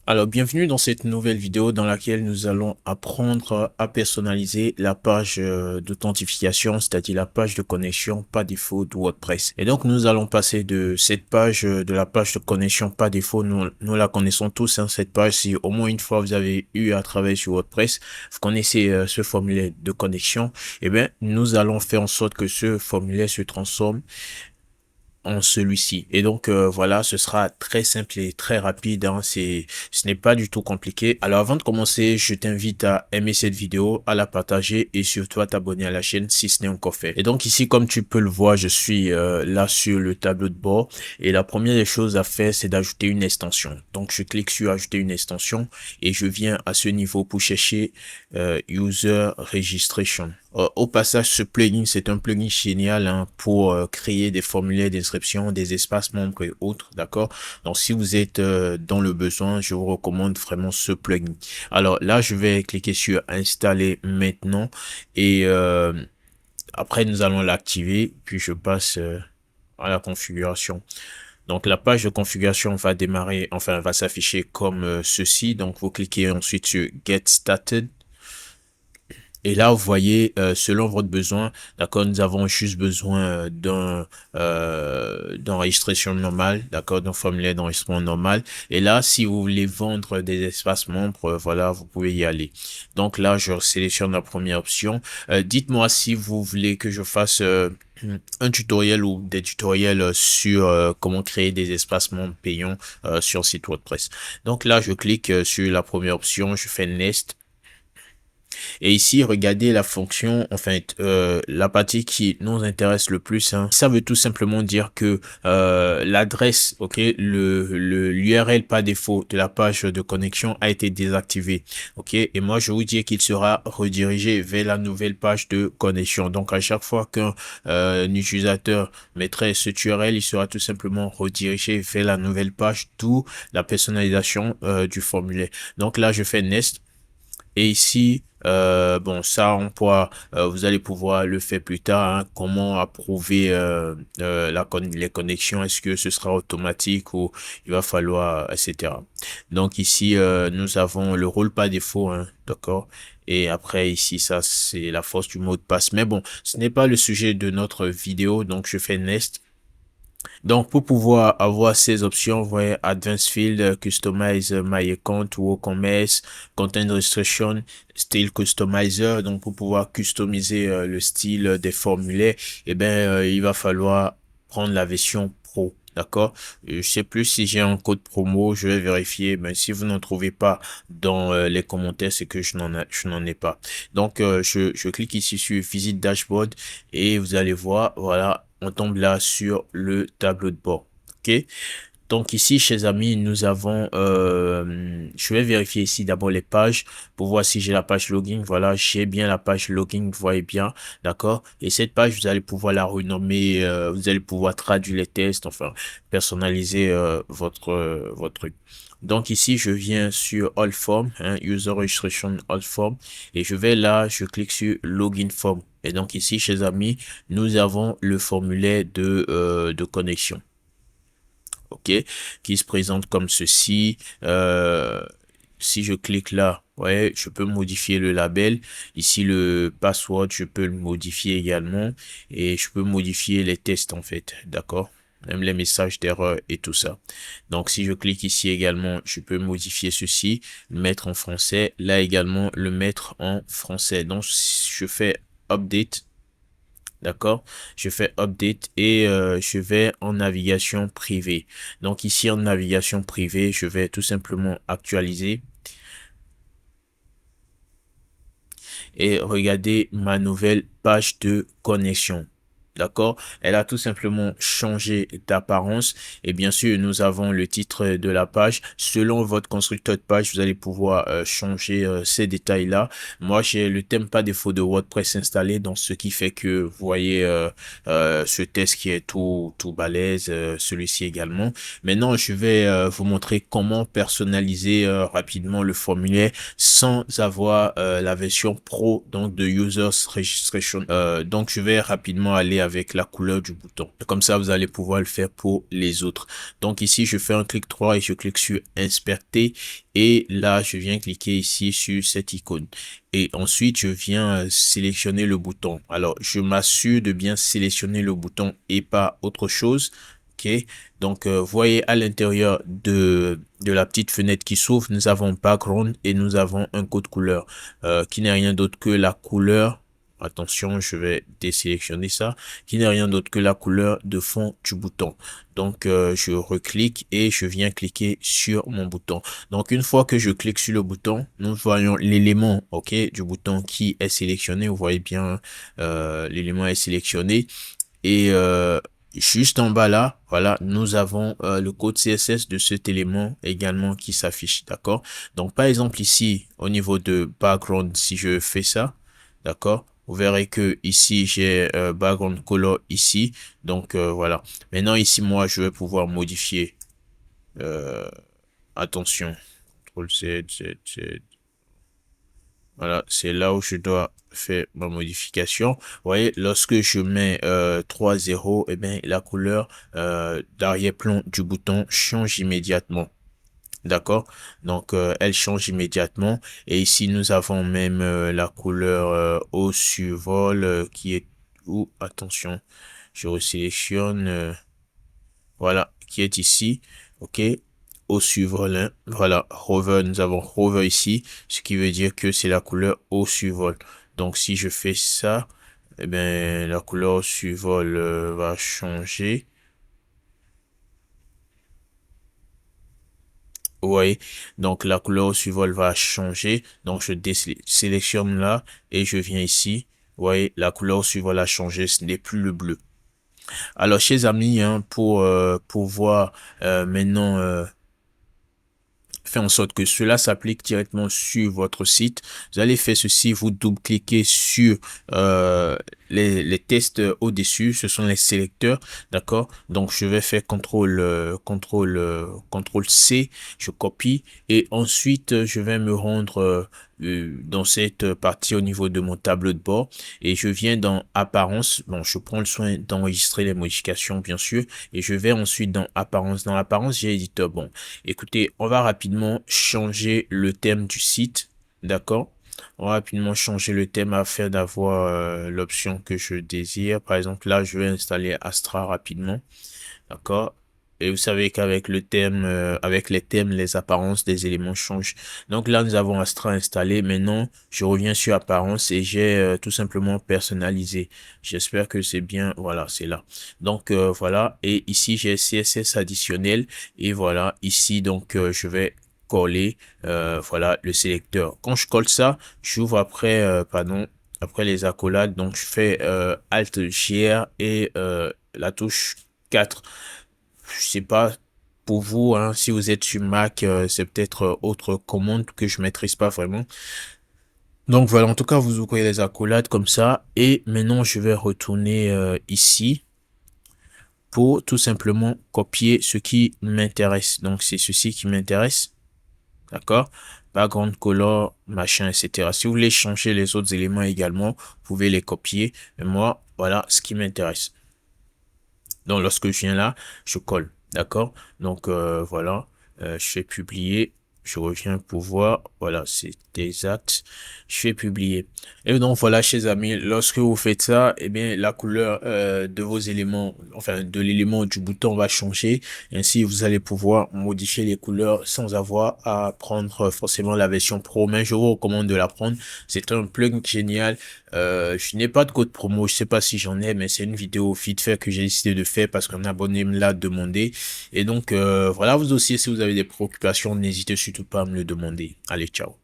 Alors, bienvenue dans cette nouvelle vidéo dans laquelle nous allons apprendre à personnaliser la page d'authentification, c'est-à-dire la page de connexion par défaut de WordPress. Et donc, nous allons passer de cette page, de la page de connexion par défaut. Nous la connaissons tous, hein, cette page. Si au moins une fois vous avez eu à travailler sur WordPress, vous connaissez ce formulaire de connexion. Eh bien, nous allons faire en sorte que ce formulaire se transforme en celui-ci. Et donc voilà, ce sera très simple et très rapide, hein. Ce n'est pas du tout compliqué. Alors avant de commencer, je t'invite à aimer cette vidéo, à la partager et surtout à t'abonner à la chaîne si ce n'est encore fait. Et donc ici, comme tu peux le voir, je suis là sur le tableau de bord et la première des choses à faire, c'est d'ajouter une extension. Donc je clique sur ajouter une extension et je viens à ce niveau pour chercher User Registration. Au passage, ce plugin, c'est un plugin génial, hein, pour créer des formulaires d'inscription, des espaces membres et autres, d'accord? Donc, si vous êtes dans le besoin, je vous recommande vraiment ce plugin. Alors là, je vais cliquer sur installer maintenant et après, nous allons l'activer, puis je passe à la configuration. Donc, la page de configuration va démarrer, enfin, va s'afficher comme ceci. Donc, vous cliquez ensuite sur Get Started. Et là, vous voyez, selon votre besoin, d'accord, nous avons juste besoin d'enregistrement normal, d'accord, d'un formulaire d'enregistrement normal. Et là, si vous voulez vendre des espaces membres, voilà, vous pouvez y aller. Donc là, je sélectionne la première option. Dites-moi si vous voulez que je fasse un tutoriel ou des tutoriels sur comment créer des espaces membres payants sur le site WordPress. Donc là, je clique sur la première option, je fais Next. Et ici, regardez la fonction, en fait, la partie qui nous intéresse le plus, hein. Ça veut tout simplement dire que l'adresse, ok, l'URL par défaut de la page de connexion a été désactivée, ok. Et moi, je vous dis qu'il sera redirigé vers la nouvelle page de connexion. Donc, à chaque fois qu'un utilisateur mettrait cette URL, il sera tout simplement redirigé vers la nouvelle page, d'où la personnalisation du formulaire. Donc là, je fais Next. Et ici, bon, ça, vous allez pouvoir le faire plus tard, hein. Comment approuver les connexions? Est-ce que ce sera automatique ou il va falloir, etc. Donc ici, nous avons le rôle par défaut, hein, d'accord. Et après ici, ça, c'est la force du mot de passe. Mais bon, ce n'est pas le sujet de notre vidéo, donc je fais Next. Donc, pour pouvoir avoir ces options, vous voyez Advanced Field, Customize My Account, WooCommerce, Content Restriction, Style Customizer. Donc, pour pouvoir customiser le style des formulaires, eh ben, il va falloir prendre la version Pro. D'accord? Je sais plus si j'ai un code promo, je vais vérifier. Mais si vous n'en trouvez pas dans les commentaires, c'est que je n'en ai pas. Donc, je clique ici sur Visite Dashboard et vous allez voir, voilà, on tombe là sur le tableau de bord. OK? Donc ici, chers amis, nous avons, je vais vérifier ici d'abord les pages pour voir si j'ai la page login. Voilà, j'ai bien la page login, vous voyez bien, d'accord? Et cette page, vous allez pouvoir la renommer, vous allez pouvoir traduire les tests, enfin, personnaliser votre truc. Donc ici, je viens sur All Form, hein, User Registration All Form, et je vais là, je clique sur Login Form. Et donc ici, chers amis, nous avons le formulaire de connexion. OK, qui se présente comme ceci. Si je clique là, ouais, je peux modifier le label. Ici, le password, je peux le modifier également. Et je peux modifier les tests, en fait. D'accord? Même les messages d'erreur et tout ça. Donc, si je clique ici également, je peux modifier ceci, le mettre en français. Là également, le mettre en français. Donc, je fais update. D'accord, je fais update et je vais en navigation privée. Donc ici en navigation privée, je vais tout simplement actualiser et regarder ma nouvelle page de connexion. D'accord? Elle a tout simplement changé d'apparence. Et bien sûr, nous avons le titre de la page. Selon votre constructeur de page, vous allez pouvoir changer ces détails-là. Moi, j'ai le thème par défaut de WordPress installé, donc ce qui fait que vous voyez ce test qui est tout balèze, celui-ci également. Maintenant, je vais vous montrer comment personnaliser rapidement le formulaire sans avoir la version pro donc de Users Registration. Donc, je vais rapidement aller avec la couleur du bouton. Comme ça, vous allez pouvoir le faire pour les autres. Donc ici, je fais un clic droit et je clique sur inspecter. Et là, je viens cliquer ici sur cette icône. Et ensuite, je viens sélectionner le bouton. Alors, je m'assure de bien sélectionner le bouton et pas autre chose. OK. Donc, voyez à l'intérieur de la petite fenêtre qui s'ouvre, nous avons background et nous avons un code couleur qui n'est rien d'autre que la couleur. Attention, je vais désélectionner ça, qui n'est rien d'autre que la couleur de fond du bouton. Donc, je reclique et je viens cliquer sur mon bouton. Donc, une fois que je clique sur le bouton, nous voyons l'élément, OK, du bouton qui est sélectionné. Vous voyez bien, l'élément est sélectionné. Et juste en bas là, voilà, nous avons le code CSS de cet élément également qui s'affiche, d'accord? Donc, par exemple, ici, au niveau de background, si je fais ça, d'accord? Vous verrez que ici, j'ai background color ici. Donc, voilà. Maintenant, ici, moi, je vais pouvoir modifier. Attention. CTRL Z, Z, Z. Voilà, c'est là où je dois faire ma modification. Vous voyez, lorsque je mets 3 0, eh bien, la couleur d'arrière-plan du bouton change immédiatement. D'accord? Donc, elle change immédiatement. Et ici, nous avons même la couleur au survol qui est où? Attention, je resélectionne. Voilà, qui est ici. OK? Au survol, hein. Voilà, hover, nous avons hover ici, ce qui veut dire que c'est la couleur au survol. Donc, si je fais ça, eh bien, la couleur au survol va changer. Vous voyez, donc la couleur au survol va changer. Donc, je désélectionne là et je viens ici. Vous voyez, la couleur au survol a changé, ce n'est plus le bleu. Alors, chers amis, hein, pour pouvoir maintenant fait en sorte que cela s'applique directement sur votre site. Vous allez faire ceci, vous double-cliquez sur les tests au-dessus, ce sont les sélecteurs, d'accord? Donc je vais faire CTRL C, je copie et ensuite je vais me rendre dans cette partie au niveau de mon tableau de bord et je viens dans apparence. Bon, je prends le soin d'enregistrer les modifications bien sûr et je vais ensuite dans apparence. Dans apparence, j'ai éditeur. Bon, écoutez, on va rapidement changer le thème du site, d'accord? On va rapidement changer le thème afin d'avoir l'option que je désire. Par exemple, là, je vais installer Astra rapidement, d'accord? Et vous savez qu'avec le thème, avec les thèmes, les apparences des éléments changent. Donc là, nous avons Astra installé. Maintenant, je reviens sur apparence et j'ai tout simplement personnalisé. J'espère que c'est bien. Voilà, c'est là. Donc voilà. Et ici, j'ai CSS additionnel. Et voilà, ici, donc je vais coller, voilà, le sélecteur. Quand je colle ça, j'ouvre après, pardon, après les accolades. Donc je fais Alt GR et la touche 4. Je sais pas pour vous, hein, si vous êtes sur Mac, c'est peut-être autre commande que je maîtrise pas vraiment. Donc voilà, en tout cas, vous ouvrez les accolades comme ça. Et maintenant, je vais retourner ici pour tout simplement copier ce qui m'intéresse. Donc c'est ceci qui m'intéresse. D'accord? Background color, machin, etc. Si vous voulez changer les autres éléments également, vous pouvez les copier. Mais moi, voilà ce qui m'intéresse. Donc, lorsque je viens là, je colle. D'accord? Donc, voilà. Je fais publier. Je reviens pour voir. Voilà, c'est exact. Je fais publier. Et donc, voilà, chers amis, lorsque vous faites ça, eh bien, la couleur de vos éléments, enfin, de l'élément du bouton va changer. Ainsi, vous allez pouvoir modifier les couleurs sans avoir à prendre forcément la version pro. Mais je vous recommande de la prendre. C'est un plugin génial. Je n'ai pas de code promo, je sais pas si j'en ai, mais c'est une vidéo vite fait que j'ai décidé de faire parce qu'un abonné me l'a demandé. Et donc voilà, vous aussi, si vous avez des préoccupations, n'hésitez surtout pas à me le demander. Allez, ciao.